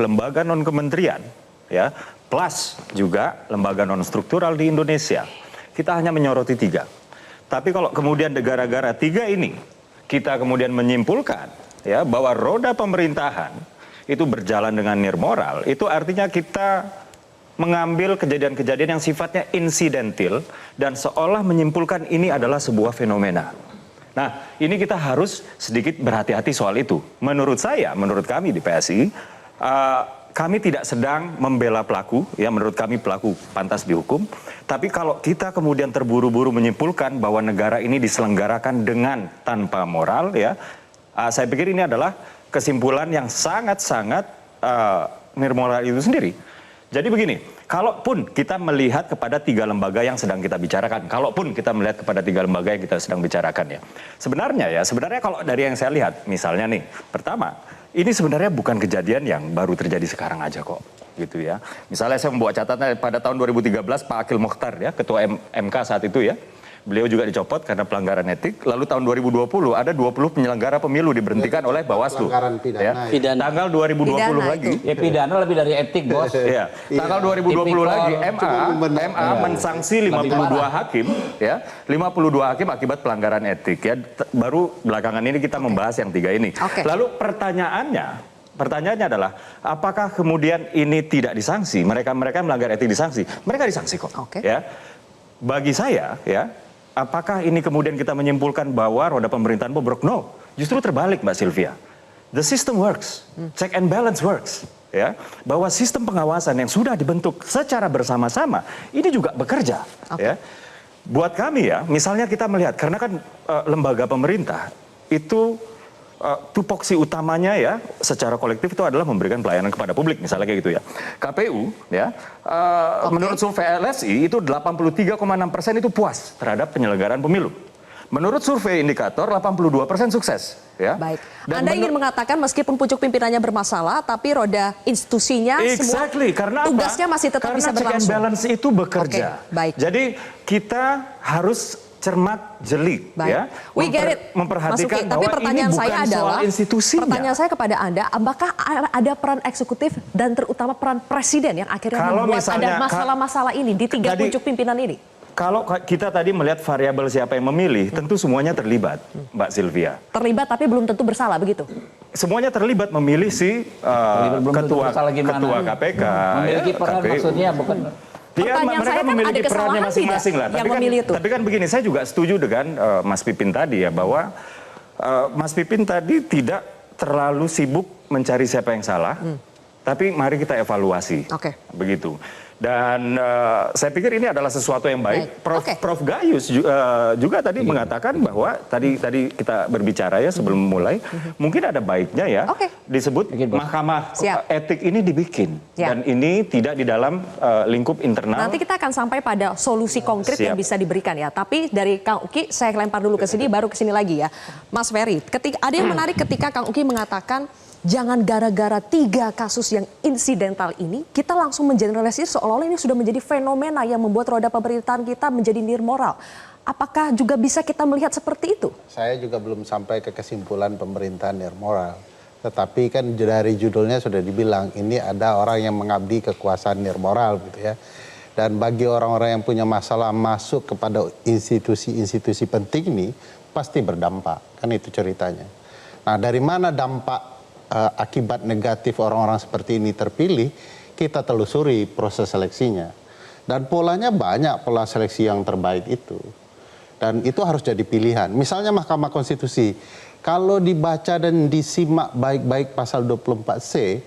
lembaga non-kementerian ya, plus juga lembaga non-struktural di Indonesia. Kita hanya menyoroti 3. Tapi kalau kemudian gara-gara 3 ini kita kemudian menyimpulkan ya bahwa roda pemerintahan itu berjalan dengan nirmoral, itu artinya kita mengambil kejadian-kejadian yang sifatnya insidentil dan seolah menyimpulkan ini adalah sebuah fenomena. Nah, ini kita harus sedikit berhati-hati soal itu. Menurut saya, menurut kami di PSI, kami tidak sedang membela pelaku, ya menurut kami pelaku pantas dihukum. Tapi kalau kita kemudian terburu-buru menyimpulkan bahwa negara ini diselenggarakan dengan tanpa moral, ya, saya pikir ini adalah kesimpulan yang sangat-sangat nirmoral itu sendiri. Jadi begini, kalaupun kita melihat kepada 3 lembaga yang sedang kita bicarakan, kalaupun kita melihat kepada 3 lembaga yang kita sedang bicarakan ya, sebenarnya kalau dari yang saya lihat, misalnya nih, pertama, ini sebenarnya bukan kejadian yang baru terjadi sekarang aja kok, gitu ya. Misalnya saya membawa catatan pada tahun 2013 Pak Akil Mokhtar ya, Ketua MK saat itu ya. Beliau juga dicopot karena pelanggaran etik. Lalu tahun 2020 ada 20 penyelenggara pemilu diberhentikan oleh Bawaslu. Pidana. Tanggal 2020 lagi. Ya pidana lebih dari etik, Bos. Ya. Tanggal 2020 lagi MA mensanksi 52 hakim ya. 52 hakim akibat pelanggaran etik ya. Baru belakangan ini kita membahas yang 3 ini. Lalu pertanyaannya adalah apakah kemudian ini tidak disanksi? Mereka melanggar etik disanksi. Mereka disanksi kok. Ya. Bagi saya ya, apakah ini kemudian kita menyimpulkan bahwa roda pemerintahan bobrok? No, justru terbalik Mbak Sylvia. The system works, check and balance works. ya, bahwa sistem pengawasan yang sudah dibentuk secara bersama-sama ini juga bekerja. Ya. Buat kami ya, misalnya kita melihat, karena kan lembaga pemerintah itu tupoksi utamanya ya secara kolektif itu adalah memberikan pelayanan kepada publik, misalnya kayak gitu ya. KPU ya, menurut survei LSI itu 83,6% itu puas terhadap penyelenggaraan pemilu. Menurut survei indikator 82% sukses. Ya. Baik. Anda ingin mengatakan meskipun pucuk pimpinannya bermasalah, tapi roda institusinya semua karena tugasnya masih tetap bisa berlangsung. Karena check and balance itu bekerja. Baik. Jadi kita harus cermat, jeli, ya, memperhatikan tapi bahwa pertanyaan ini bukan saya adalah, soal institusinya. Pertanyaan saya kepada Anda, apakah ada peran eksekutif dan terutama peran presiden yang akhirnya membuat ada masalah-masalah ini di tiga pucuk pimpinan ini? Kalau kita tadi melihat variabel siapa yang memilih, tentu semuanya terlibat, Mbak Sylvia. Terlibat tapi belum tentu bersalah, begitu? Semuanya terlibat memilih si ketua KPK. Memiliki peran maksudnya bukan... mereka memiliki perannya masing-masing lah. Tapi kan begini, saya juga setuju dengan Mas Pipin tadi ya, bahwa Mas Pipin tadi tidak terlalu sibuk mencari siapa yang salah, tapi mari kita evaluasi. Begitu. Dan saya pikir ini adalah sesuatu yang baik. Prof Gayus juga tadi mengatakan bahwa tadi kita berbicara ya sebelum mulai, mungkin ada baiknya ya disebut mahkamah etik ini dibikin. Dan ini tidak di dalam lingkup internal. Nanti kita akan sampai pada solusi konkret yang bisa diberikan ya. Tapi dari Kang Uki, saya lempar dulu ke sini, baru ke sini lagi ya. Mas Ferry, ada yang menarik ketika Kang Uki mengatakan, jangan gara-gara 3 kasus yang insidental ini, kita langsung mengeneralisir seolah-olah ini sudah menjadi fenomena yang membuat roda pemerintahan kita menjadi nirmoral. Apakah juga bisa kita melihat seperti itu? Saya juga belum sampai ke kesimpulan pemerintahan nirmoral. Tetapi kan dari judulnya sudah dibilang, ini ada orang yang mengabdi kekuasaan nirmoral gitu ya. Dan bagi orang-orang yang punya masalah masuk kepada institusi-institusi penting ini, pasti berdampak. Kan itu ceritanya. Nah, dari mana dampak akibat negatif orang-orang seperti ini terpilih, kita telusuri proses seleksinya. Dan polanya banyak, pola seleksi yang terbaik itu. Dan itu harus jadi pilihan. Misalnya Mahkamah Konstitusi, kalau dibaca dan disimak baik-baik pasal 24C,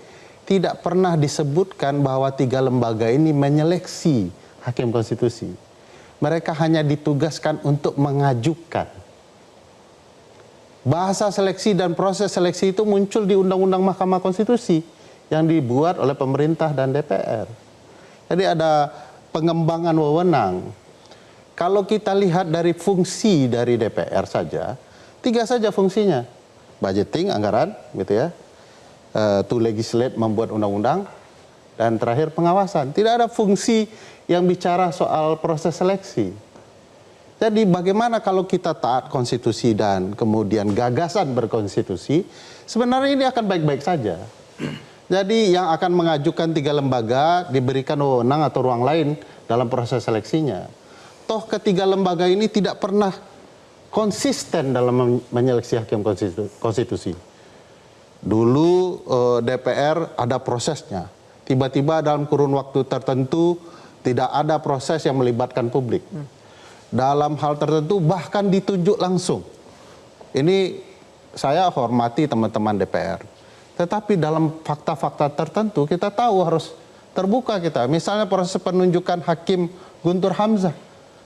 tidak pernah disebutkan bahwa 3 lembaga ini menyeleksi hakim konstitusi. Mereka hanya ditugaskan untuk mengajukan. Bahasa seleksi dan proses seleksi itu muncul di Undang-Undang Mahkamah Konstitusi yang dibuat oleh pemerintah dan DPR. Jadi ada pengembangan wewenang. Kalau kita lihat dari fungsi dari DPR saja, 3 saja fungsinya. Budgeting, anggaran, gitu ya. To legislate, membuat undang-undang. Dan terakhir pengawasan. Tidak ada fungsi yang bicara soal proses seleksi. Jadi bagaimana kalau kita taat konstitusi dan kemudian gagasan berkonstitusi, sebenarnya ini akan baik-baik saja. Jadi yang akan mengajukan 3 lembaga diberikan wewenang atau ruang lain dalam proses seleksinya. Toh ketiga lembaga ini tidak pernah konsisten dalam menyeleksi hakim konstitusi. Dulu DPR ada prosesnya. Tiba-tiba dalam kurun waktu tertentu tidak ada proses yang melibatkan publik. Dalam hal tertentu bahkan ditunjuk langsung. Ini saya hormati teman-teman DPR. Tetapi dalam fakta-fakta tertentu kita tahu harus terbuka kita. Misalnya proses penunjukan Hakim Guntur Hamzah.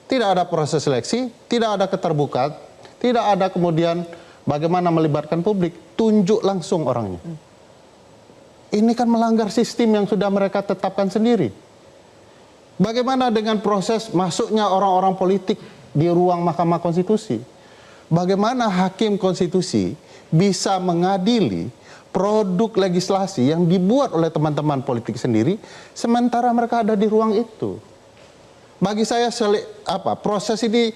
Tidak ada proses seleksi, tidak ada keterbukaan, tidak ada kemudian bagaimana melibatkan publik. Tunjuk langsung orangnya. Ini kan melanggar sistem yang sudah mereka tetapkan sendiri. Bagaimana dengan proses masuknya orang-orang politik di ruang Mahkamah Konstitusi? Bagaimana hakim konstitusi bisa mengadili produk legislasi yang dibuat oleh teman-teman politik sendiri, sementara mereka ada di ruang itu? Bagi saya, proses ini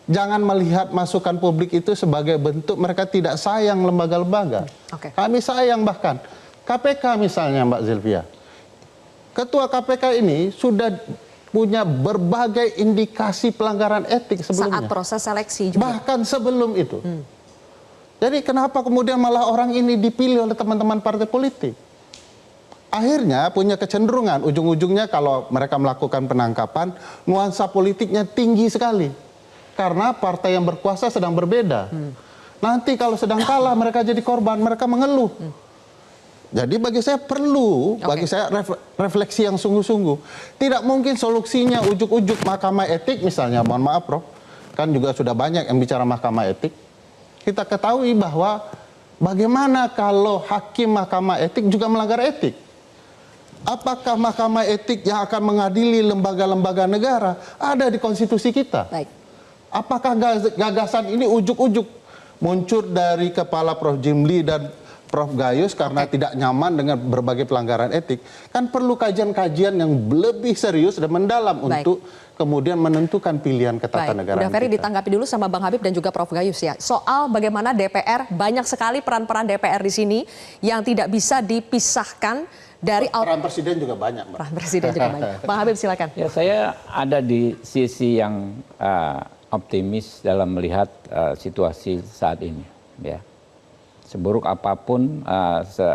jangan melihat masukan publik itu sebagai bentuk mereka tidak sayang lembaga-lembaga. Kami sayang bahkan. KPK misalnya Mbak Sylvia. Ketua KPK ini sudah punya berbagai indikasi pelanggaran etik sebelumnya. Saat proses seleksi juga. Bahkan sebelum itu. Jadi kenapa kemudian malah orang ini dipilih oleh teman-teman partai politik? Akhirnya punya kecenderungan, ujung-ujungnya kalau mereka melakukan penangkapan, nuansa politiknya tinggi sekali. Karena partai yang berkuasa sedang berbeda. Nanti kalau sedang kalah mereka jadi korban, mereka mengeluh. Jadi bagi saya perlu, bagi saya refleksi yang sungguh-sungguh. Tidak mungkin solusinya ujuk-ujuk mahkamah etik misalnya, mohon maaf Prof, kan juga sudah banyak yang bicara mahkamah etik. Kita ketahui bahwa bagaimana kalau hakim mahkamah etik juga melanggar etik? Apakah mahkamah etik yang akan mengadili lembaga-lembaga negara ada di konstitusi kita? Baik. Apakah gagasan ini ujuk-ujuk muncul dari kepala Prof. Jimli dan Prof. Gayus karena tidak nyaman dengan berbagai pelanggaran etik? Kan perlu kajian-kajian yang lebih serius dan mendalam untuk kemudian menentukan pilihan ketatanegaraan. Udah Ferry ditanggapi dulu sama Bang Habib dan juga Prof. Gayus ya. Soal bagaimana DPR, banyak sekali peran-peran DPR di sini yang tidak bisa dipisahkan dari peran Presiden juga banyak. Peran Presiden juga banyak. Bang Habib silakan. Ya, saya ada di sisi yang optimis dalam melihat situasi saat ini. Ya. Seburuk apapun,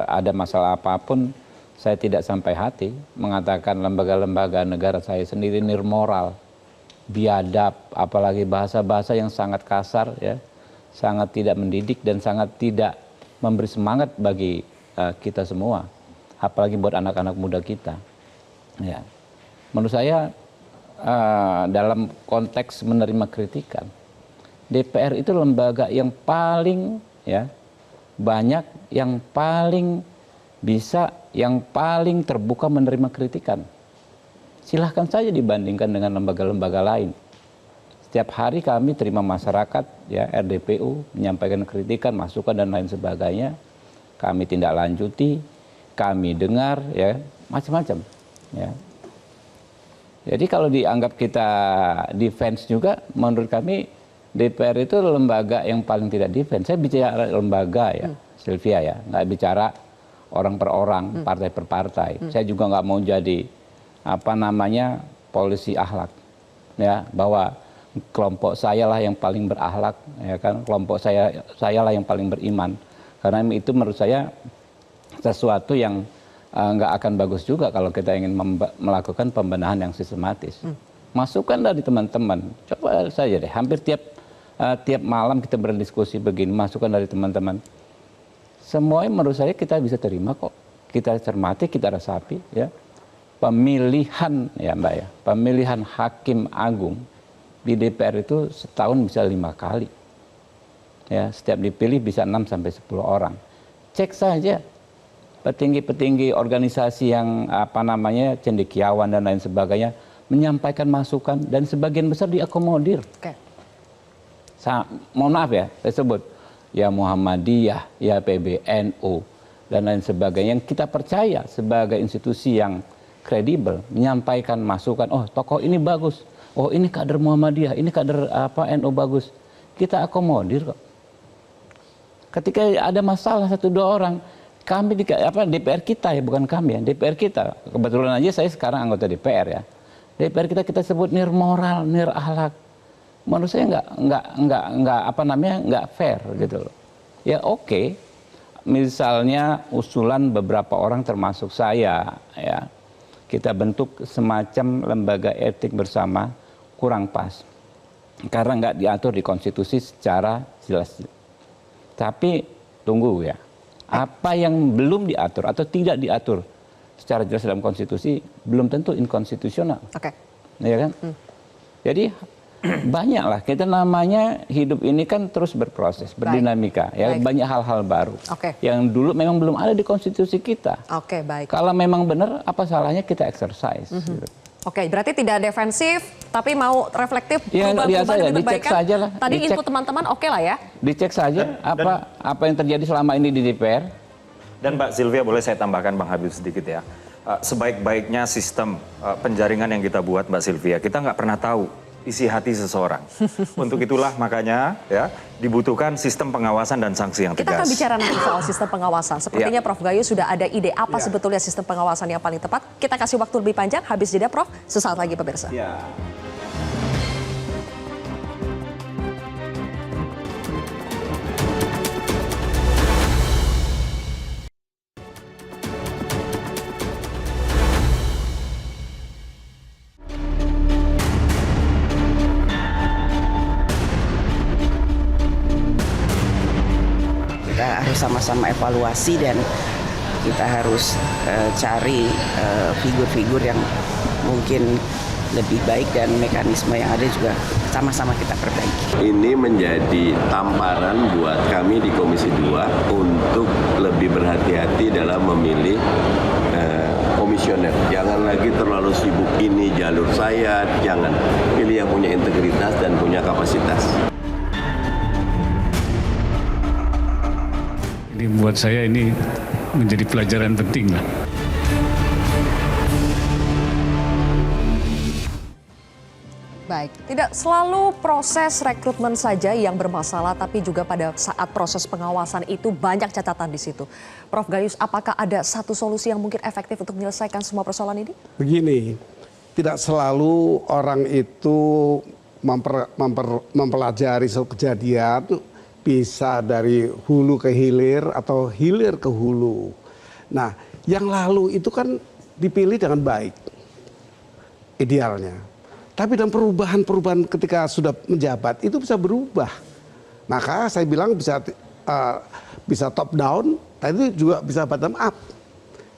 ada masalah apapun, saya tidak sampai hati mengatakan lembaga-lembaga negara saya sendiri nirmoral, biadab, apalagi bahasa-bahasa yang sangat kasar, ya, sangat tidak mendidik dan sangat tidak memberi semangat bagi kita semua, apalagi buat anak-anak muda kita. Ya. Menurut saya dalam konteks menerima kritikan, DPR itu lembaga yang paling banyak, yang paling bisa, yang paling terbuka menerima kritikan. Silahkan saja dibandingkan dengan lembaga-lembaga lain. Setiap hari kami terima masyarakat, ya, RDPU menyampaikan kritikan, masukan dan lain sebagainya. Kami tindak lanjuti, kami dengar, ya, macam-macam. Ya. Jadi kalau dianggap kita defense juga, menurut kami DPR itu lembaga yang paling tidak defense. Saya bicara lembaga ya, Sylvia ya, nggak bicara orang per orang, partai per partai. Saya juga nggak mau jadi polisi akhlak, ya, bahwa kelompok saya lah yang paling berakhlak, ya kan, kelompok saya lah yang paling beriman. Karena itu menurut saya sesuatu yang nggak akan bagus juga kalau kita ingin melakukan pembenahan yang sistematis. Masukan dari teman-teman, coba saja deh, hampir tiap malam kita berdiskusi begini, masukan dari teman-teman. Semuanya menurut saya kita bisa terima kok. Kita cermati, kita resapi, ya. Pemilihan, ya Mbak ya, pemilihan hakim agung di DPR itu setahun bisa 5 kali. Ya, setiap dipilih bisa 6 sampai 10 orang. Cek saja petinggi-petinggi organisasi yang cendekiawan dan lain sebagainya menyampaikan masukan dan sebagian besar diakomodir. Mohon maaf ya, saya sebut ya Muhammadiyah, ya PBNU dan lain sebagainya yang kita percaya sebagai institusi yang kredibel menyampaikan masukan, oh tokoh ini bagus, oh ini kader Muhammadiyah, ini kader NU bagus, kita akomodir kok. Ketika ada masalah 1-2 orang, kami DPR kita ya, bukan kami ya, DPR kita, kebetulan aja saya sekarang anggota DPR ya, DPR kita sebut nirmoral, nirahlak. Menurut saya nggak fair gitu loh. Ya oke, misalnya usulan beberapa orang termasuk saya, ya, kita bentuk semacam lembaga etik bersama kurang pas karena nggak diatur di konstitusi secara jelas. Tapi tunggu ya, apa yang belum diatur atau tidak diatur secara jelas dalam konstitusi belum tentu inkonstitusional. Ya kan? Jadi banyaklah, kita namanya hidup ini kan terus berproses, berdinamika, ya, banyak hal-hal baru yang dulu memang belum ada di konstitusi kita. Kalau memang benar, apa salahnya kita exercise? Gitu. Berarti tidak defensif, tapi mau reflektif, ya, berubah demi dicek kebaikan. saja lah. Tadi input teman-teman lah ya. Dicek saja apa yang terjadi selama ini di DPR. Dan Mbak Sylvia, boleh saya tambahkan Bang Habib sedikit ya. Sebaik-baiknya sistem penjaringan yang kita buat Mbak Sylvia, kita nggak pernah tahu isi hati seseorang. Untuk itulah makanya ya dibutuhkan sistem pengawasan dan sanksi yang tegas. Kita akan bicara nanti soal sistem pengawasan. Sepertinya Prof. Gayus sudah ada ide apa sebetulnya sistem pengawasan yang paling tepat. Kita kasih waktu lebih panjang, habis jeda Prof. Sesaat lagi pemirsa. Kita harus sama-sama evaluasi dan kita harus cari figur-figur yang mungkin lebih baik dan mekanisme yang ada juga sama-sama kita perbaiki. Ini menjadi tamparan buat kami di Komisi 2 untuk lebih berhati-hati dalam memilih komisioner. Jangan lagi terlalu sibuk ini jalur saya, jangan. Pilih yang punya integritas dan punya kapasitas. Ini buat saya ini menjadi pelajaran penting lah. Baik, tidak selalu proses rekrutmen saja yang bermasalah, tapi juga pada saat proses pengawasan itu banyak catatan di situ. Prof Gayus, apakah ada satu solusi yang mungkin efektif untuk menyelesaikan semua persoalan ini? Begini, tidak selalu orang itu mempelajari suatu kejadian bisa dari hulu ke hilir atau hilir ke hulu. Nah, yang lalu itu kan dipilih dengan baik, idealnya. Tapi dalam perubahan-perubahan ketika sudah menjabat itu bisa berubah. Maka saya bilang bisa top down, tapi juga bisa bottom up.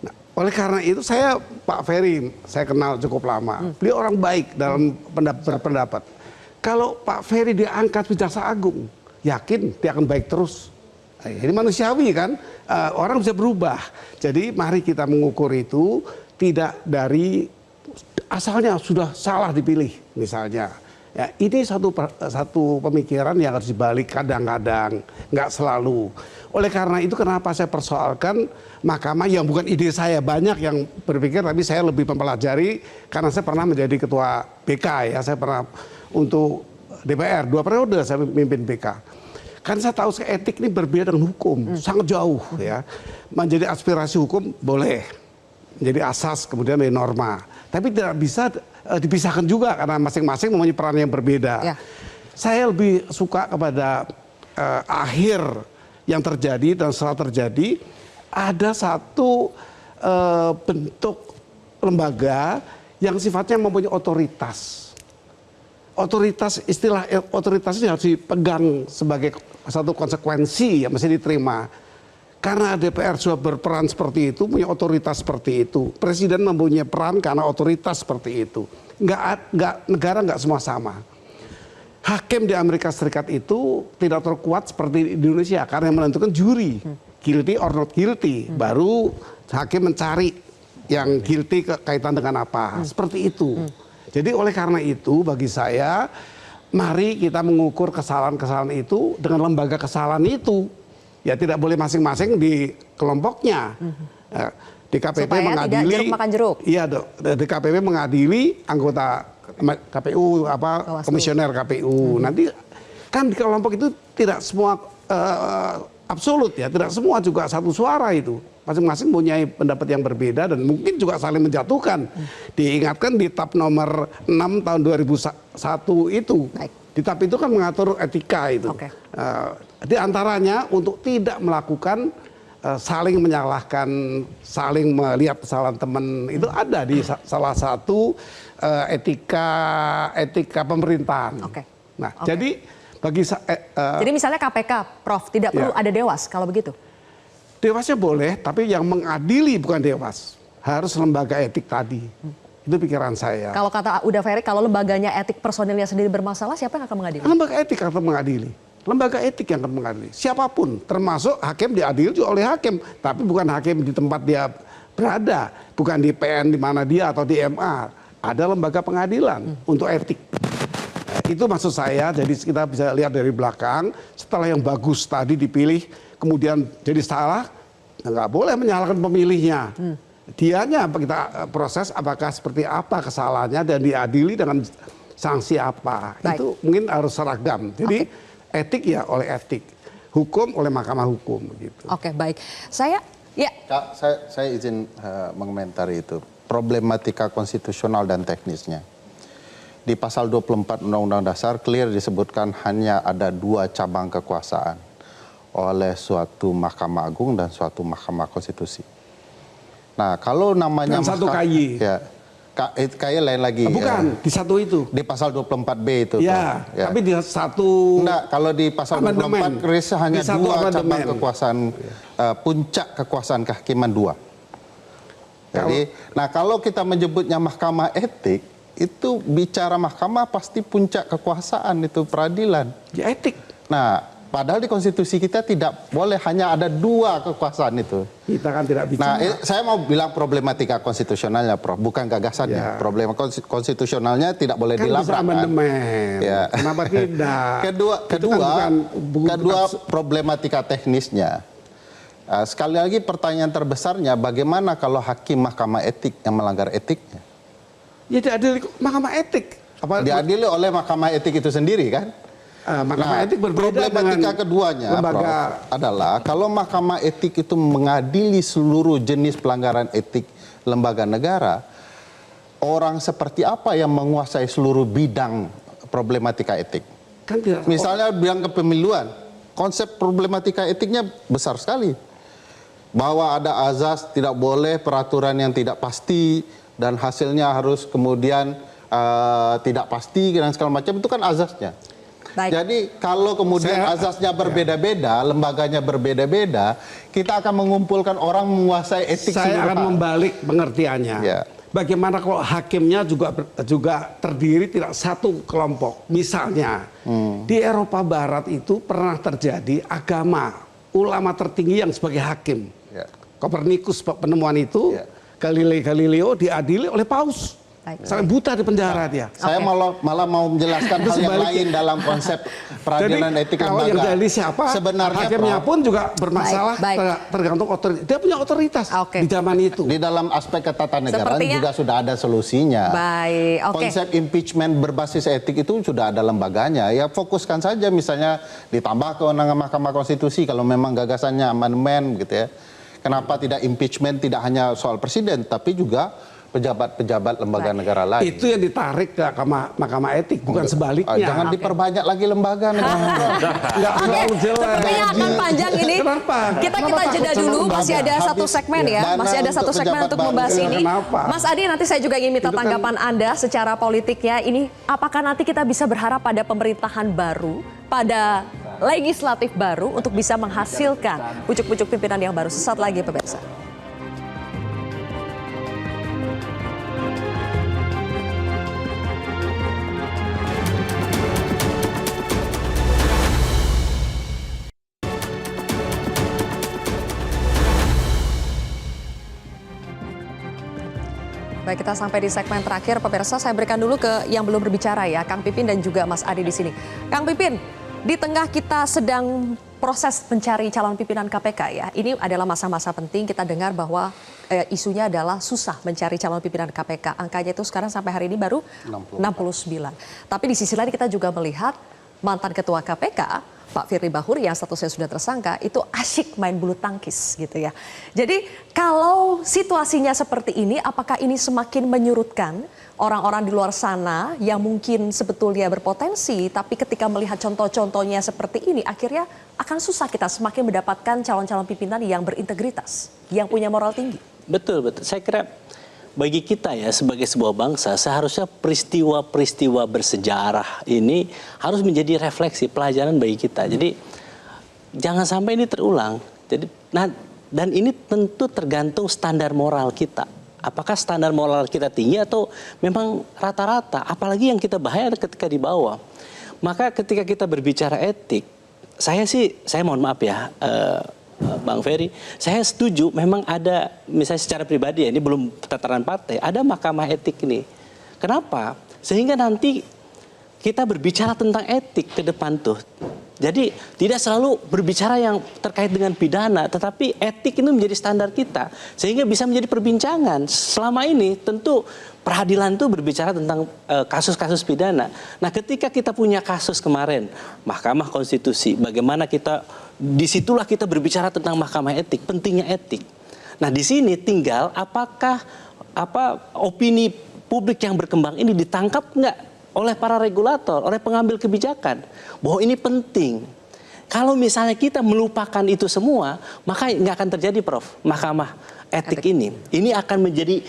Nah, oleh karena itu saya Pak Ferry, saya kenal cukup lama. Beliau orang baik dalam berpendapat. Kalau Pak Ferry diangkat Jaksa Agung, yakin dia akan baik terus. Ini manusiawi kan, orang bisa berubah. Jadi mari kita mengukur itu tidak dari asalnya sudah salah dipilih misalnya. Ya, ini satu pemikiran yang harus dibalik kadang-kadang, nggak selalu. Oleh karena itu kenapa saya persoalkan mahkamah yang bukan ide saya, banyak yang berpikir, tapi saya lebih mempelajari karena saya pernah menjadi ketua BK ya, saya pernah untuk DPR 2 periode saya memimpin BK. Kan saya tahu etik ini berbeda dengan hukum, sangat jauh ya. Menjadi aspirasi hukum boleh, menjadi asas kemudian menjadi norma. Tapi tidak bisa dipisahkan juga karena masing-masing mempunyai peran yang berbeda. Ya. Saya lebih suka kepada akhir yang terjadi dan setelah terjadi ada satu bentuk lembaga yang sifatnya mempunyai otoritas. Otoritas, istilah otoritas ini harus dipegang sebagai satu konsekuensi yang mesti diterima. Karena DPR sudah berperan seperti itu, punya otoritas seperti itu. Presiden mempunyai peran karena otoritas seperti itu. Negara nggak semua sama. Hakim di Amerika Serikat itu tidak terkuat seperti di Indonesia karena yang menentukan juri, guilty or not guilty. Baru hakim mencari yang guilty kaitan dengan apa. Seperti itu. Jadi oleh karena itu bagi saya, mari kita mengukur kesalahan-kesalahan itu dengan lembaga kesalahan itu. Ya tidak boleh masing-masing di kelompoknya. DKPP supaya mengadili, tidak jeruk makan jeruk. Iya, DKPP mengadili anggota KPU, komisioner KPU. Nanti kan di kelompok itu tidak semua absolut ya, tidak semua juga satu suara itu. Masing-masing punya pendapat yang berbeda dan mungkin juga saling menjatuhkan. Diingatkan di TAP nomor 6 tahun 2001 itu. Baik. Di TAP itu kan mengatur etika itu. Di antaranya untuk tidak melakukan saling menyalahkan, saling melihat kesalahan teman, itu ada di salah satu etika pemerintahan. Nah, jadi bagi jadi misalnya KPK, Prof, tidak perlu ada dewas kalau begitu? Dewasnya boleh, tapi yang mengadili bukan dewas, harus lembaga etik tadi. Itu pikiran saya. Kalau kata Uda Ferry, kalau lembaganya etik personilnya sendiri bermasalah, siapa yang akan mengadili? Lembaga etik akan mengadili. Lembaga etik yang akan mengadili. Siapapun, termasuk hakim diadili juga oleh hakim. Tapi bukan hakim di tempat dia berada. Bukan di PN di mana dia atau di MA. Ada lembaga pengadilan untuk etik. Itu maksud saya, jadi kita bisa lihat dari belakang. Setelah yang bagus tadi dipilih, kemudian jadi salah, nggak boleh menyalahkan pemilihnya. Dianya kita proses apakah seperti apa kesalahannya dan diadili dengan sanksi apa. Baik. Itu mungkin harus seragam. Jadi etik ya oleh etik, hukum oleh mahkamah hukum gitu. Oke, baik. Saya izin mengomentari itu. Problematika konstitusional dan teknisnya. Di pasal 24 Undang-Undang Dasar clear disebutkan hanya ada 2 cabang kekuasaan oleh suatu Mahkamah Agung dan suatu Mahkamah Konstitusi. Nah, kalau namanya satu KY. Ya, kayak lain lagi. Bukan, di satu itu. Di pasal 24B itu. Ya, tapi di satu... Enggak, kalau di pasal 24 Risa hanya di satu 2 cabang amandemen. kekuasaan, puncak kekuasaan kehakiman 2. Jadi, nah kalau kita menyebutnya mahkamah etik, itu bicara mahkamah pasti puncak kekuasaan itu peradilan. Ya etik. Nah, padahal di konstitusi kita tidak boleh hanya ada 2 kekuasaan itu. Kita kan tidak Nah, bicara. saya mau bilang problematika konstitusionalnya, Prof, bukan gagasannya. Problema konstitusionalnya tidak boleh Kan bisa dilabrak. amandemen. Ya. Kenapa tidak? Kedua problematika teknisnya. Sekali lagi pertanyaan terbesarnya, bagaimana kalau hakim mahkamah etik yang melanggar etiknya? Ya diadili mahkamah etik. Diadili oleh mahkamah etik itu sendiri kan? Mahkamah etik berbeda problematika dengan keduanya, lembaga. Prof, adalah kalau mahkamah etik itu mengadili seluruh jenis pelanggaran etik lembaga negara, orang seperti apa yang menguasai seluruh bidang problematika etik? Kan tidak. Misalnya bidang kepemiluan, konsep problematika etiknya besar sekali. Bahwa ada azas, tidak boleh peraturan yang tidak pasti, dan hasilnya harus kemudian tidak pasti dan segala macam, itu kan azasnya. Baik. Jadi kalau kemudian azasnya berbeda-beda, lembaganya berbeda-beda, kita akan mengumpulkan orang menguasai etik. Saya akan membalik pengertiannya. Ya. Bagaimana kalau hakimnya juga terdiri tidak satu kelompok. Misalnya di Eropa Barat itu pernah terjadi agama ulama tertinggi yang sebagai hakim. Kopernikus penemuan itu, Galileo diadili oleh paus. Sampai buta di penjara dia. Saya malah mau menjelaskan hal yang lain dalam konsep peradilan etik lembaga. Kalau yang jadi siapa, sebenarnya hakimnya Prof, pun juga bermasalah, tergantung otoritas. Dia punya otoritas di zaman itu. Di dalam aspek ketatanegaraan juga sudah ada solusinya. Konsep impeachment berbasis etik itu sudah ada lembaganya. Ya fokuskan saja misalnya ditambah kewenangan Mahkamah Konstitusi kalau memang gagasannya amandemen gitu ya. Kenapa tidak impeachment tidak hanya soal presiden tapi juga pejabat-pejabat lembaga negara lain. Itu yang ditarik ke Mahkamah Etik, bukan sebaliknya. Jangan diperbanyak lagi lembaga negara. Enggak terlalu jelas. Sepertinya akan panjang ini. Kenapa? Kita jeda dulu, masih ada satu segmen ya. Masih ada satu segmen untuk membahas ini. Mas Adi, nanti saya juga ingin minta tanggapan Anda secara politiknya. Ini apakah nanti kita bisa berharap pada pemerintahan baru, pada legislatif baru untuk bisa menghasilkan pucuk-pucuk pimpinan yang baru. Sesaat lagi pemirsa. Baik, kita sampai di segmen terakhir, pemirsa. Saya berikan dulu ke yang belum berbicara ya, Kang Pipin dan juga Mas Adi di sini. Kang Pipin, di tengah kita sedang proses mencari calon pimpinan KPK ya, ini adalah masa-masa penting. Kita dengar bahwa isunya adalah susah mencari calon pimpinan KPK. Angkanya itu sekarang sampai hari ini baru 69. Tapi di sisi lain kita juga melihat mantan ketua KPK, Pak Firly Bahuri yang statusnya sudah tersangka, itu asyik main bulu tangkis gitu ya. Jadi kalau situasinya seperti ini, apakah ini semakin menyurutkan orang-orang di luar sana yang mungkin sebetulnya berpotensi, tapi ketika melihat contoh-contohnya seperti ini, akhirnya akan susah kita semakin mendapatkan calon-calon pimpinan yang berintegritas, yang punya moral tinggi? Betul, betul. Saya kira bagi kita ya sebagai sebuah bangsa seharusnya peristiwa-peristiwa bersejarah ini harus menjadi refleksi pelajaran bagi kita. Jadi jangan sampai ini terulang. Jadi dan ini tentu tergantung standar moral kita. Apakah standar moral kita tinggi atau memang rata-rata? Apalagi yang kita bahaya ketika di bawah. Maka ketika kita berbicara etik, saya mohon maaf ya, Bang Ferry, saya setuju memang ada, misalnya secara pribadi ya, ini belum tataran partai, ada mahkamah etik ini. Kenapa? Sehingga nanti kita berbicara tentang etik ke depan tuh. Jadi tidak selalu berbicara yang terkait dengan pidana, tetapi etik itu menjadi standar kita. Sehingga bisa menjadi perbincangan. Selama ini tentu peradilan itu berbicara tentang kasus-kasus pidana. Nah ketika kita punya kasus kemarin, Mahkamah Konstitusi, bagaimana kita, disitulah kita berbicara tentang mahkamah etik, pentingnya etik. Nah di sini tinggal apakah opini publik yang berkembang ini ditangkap nggak oleh para regulator, oleh pengambil kebijakan, bahwa ini penting. Kalau misalnya kita melupakan itu semua, maka nggak akan terjadi, Prof. Mahkamah Etik ini akan menjadi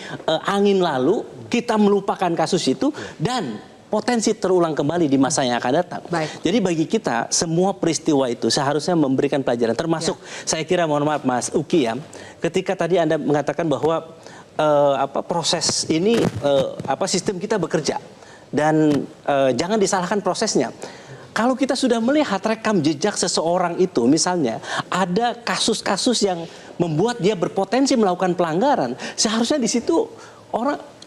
angin lalu, kita melupakan kasus itu dan potensi terulang kembali di masa yang akan datang. Jadi bagi kita semua peristiwa itu seharusnya memberikan pelajaran, termasuk saya kira, mohon maaf Mas Uki ya, ketika tadi Anda mengatakan bahwa proses ini sistem kita bekerja dan jangan disalahkan prosesnya. Kalau kita sudah melihat rekam jejak seseorang itu, misalnya ada kasus-kasus yang membuat dia berpotensi melakukan pelanggaran, seharusnya di situ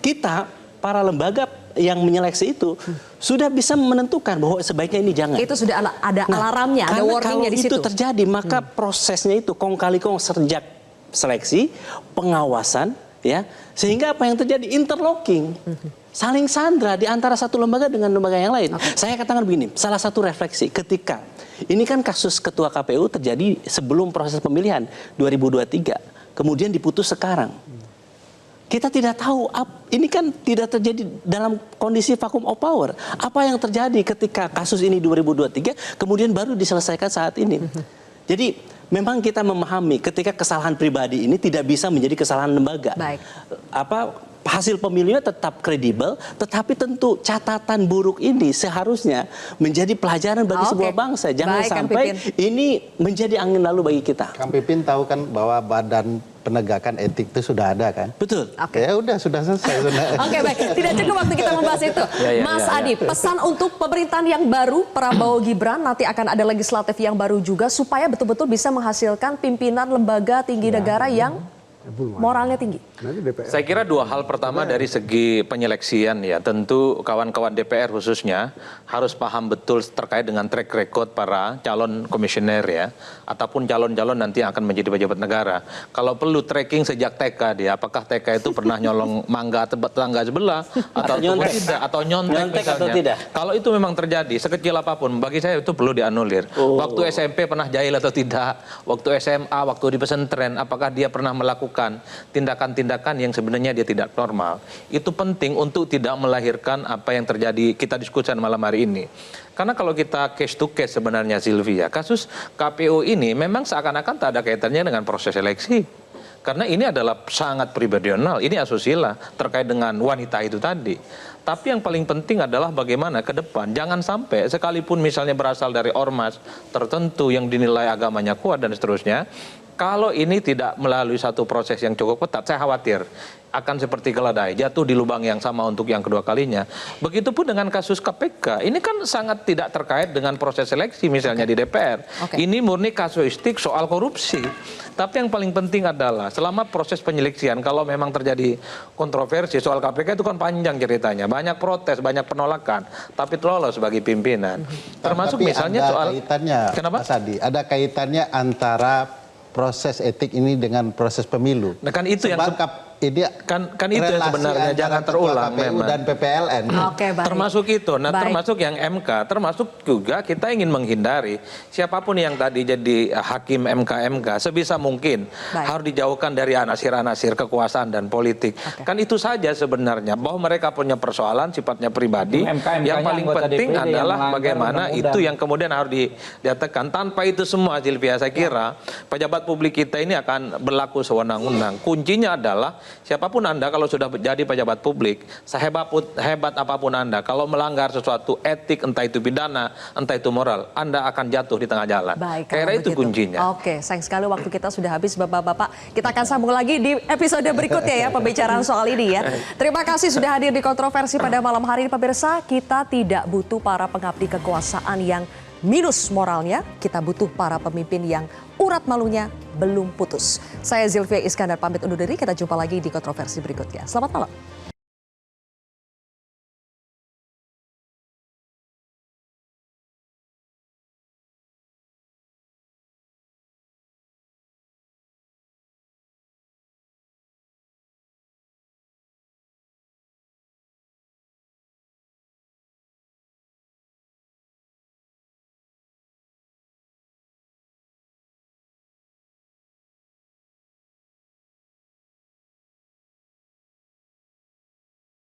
kita para lembaga yang menyeleksi itu sudah bisa menentukan bahwa sebaiknya ini jangan. Itu sudah ada alarmnya, ada warningnya di situ. Kalau itu terjadi, maka prosesnya itu kong kali kong sejak seleksi, pengawasan, ya, sehingga apa yang terjadi? Interlocking. Saling sandra di antara satu lembaga dengan lembaga yang lain. Saya katakan begini, salah satu refleksi ketika ini kan kasus ketua KPU terjadi sebelum proses pemilihan 2023, kemudian diputus sekarang. Kita tidak tahu, ini kan tidak terjadi dalam kondisi vacuum of power. Apa yang terjadi ketika kasus ini 2023, kemudian baru diselesaikan saat ini. Jadi memang kita memahami ketika kesalahan pribadi ini tidak bisa menjadi kesalahan lembaga. Hasil pemilunya tetap kredibel, tetapi tentu catatan buruk ini seharusnya menjadi pelajaran bagi sebuah bangsa. Jangan sampai ini menjadi angin lalu bagi kita. Kang Pipin tahu kan bahwa Badan Penegakan Etik itu sudah ada kan? Betul. Ya udah, sudah selesai. Oke, baik. Tidak cukup waktu kita membahas itu. Mas Adi, pesan untuk pemerintahan yang baru, Prabowo Gibran, nanti akan ada legislatif yang baru juga, supaya betul-betul bisa menghasilkan pimpinan lembaga tinggi negara yang moralnya tinggi. Saya kira dua hal. Pertama dari segi penyeleksian ya, tentu kawan-kawan DPR khususnya harus paham betul terkait dengan track record para calon komisioner ya, ataupun calon-calon nanti yang akan menjadi pejabat negara. Kalau perlu tracking sejak TK dia, apakah TK itu pernah nyolong mangga tetangga sebelah atau tidak, atau nyontek misalnya. Atau tidak. Kalau itu memang terjadi sekecil apapun, bagi saya itu perlu dianulir. Waktu SMP pernah jahil atau tidak, waktu SMA, waktu di pesantren, apakah dia pernah melakukan tindakan-tindakan yang sebenarnya dia tidak normal. Itu penting untuk tidak melahirkan apa yang terjadi kita diskusikan malam hari ini. Karena kalau kita case to case sebenarnya Sylvia, kasus KPU ini memang seakan-akan tak ada kaitannya dengan proses seleksi. Karena ini adalah sangat pribadional, ini asusila terkait dengan wanita itu tadi. Tapi yang paling penting adalah bagaimana ke depan. Jangan sampai sekalipun misalnya berasal dari ormas tertentu yang dinilai agamanya kuat dan seterusnya, kalau ini tidak melalui satu proses yang cukup ketat, saya khawatir akan seperti keledai, jatuh di lubang yang sama untuk yang kedua kalinya. Begitupun dengan kasus KPK, ini kan sangat tidak terkait dengan proses seleksi misalnya di DPR. Ini murni kasuistik soal korupsi. Tapi yang paling penting adalah selama proses penyeleksian, kalau memang terjadi kontroversi soal KPK itu kan panjang ceritanya. Banyak protes, banyak penolakan, tapi lolos sebagai pimpinan. Termasuk Tapi misalnya ada soal... kaitannya, Kenapa? Mas Adi, ada kaitannya antara proses etik ini dengan proses pemilu. Nah kan itu yang ini kan itu yang sebenarnya jangan terulang KPU memang. dan PPLN. Termasuk itu. Nah, termasuk yang MK, termasuk juga kita ingin menghindari siapapun yang tadi jadi hakim MK sebisa mungkin harus dijauhkan dari anasir-anasir kekuasaan dan politik. Kan itu saja sebenarnya, bahwa mereka punya persoalan sifatnya pribadi. Yang paling penting adalah bagaimana itu yang kemudian harus dinyatakan. Tanpa itu semua, Sylvia, saya kira pejabat publik kita ini akan berlaku sewenang-wenang. Kuncinya adalah siapapun Anda kalau sudah jadi pejabat publik, sehebat apapun Anda, kalau melanggar sesuatu etik, entah itu pidana, entah itu moral, Anda akan jatuh di tengah jalan. Kira itu kuncinya. Oke, sayang sekali waktu kita sudah habis, Bapak-Bapak. Kita akan sambung lagi di episode berikutnya ya, pembicaraan soal ini ya. Terima kasih sudah hadir di Kontroversi pada malam hari ini, pemirsa. Kita tidak butuh para pengabdi kekuasaan yang minus moralnya, kita butuh para pemimpin yang urat malunya belum putus. Saya Zylvia Iskandar pamit undur diri, kita jumpa lagi di Kontroversi berikutnya. Selamat malam.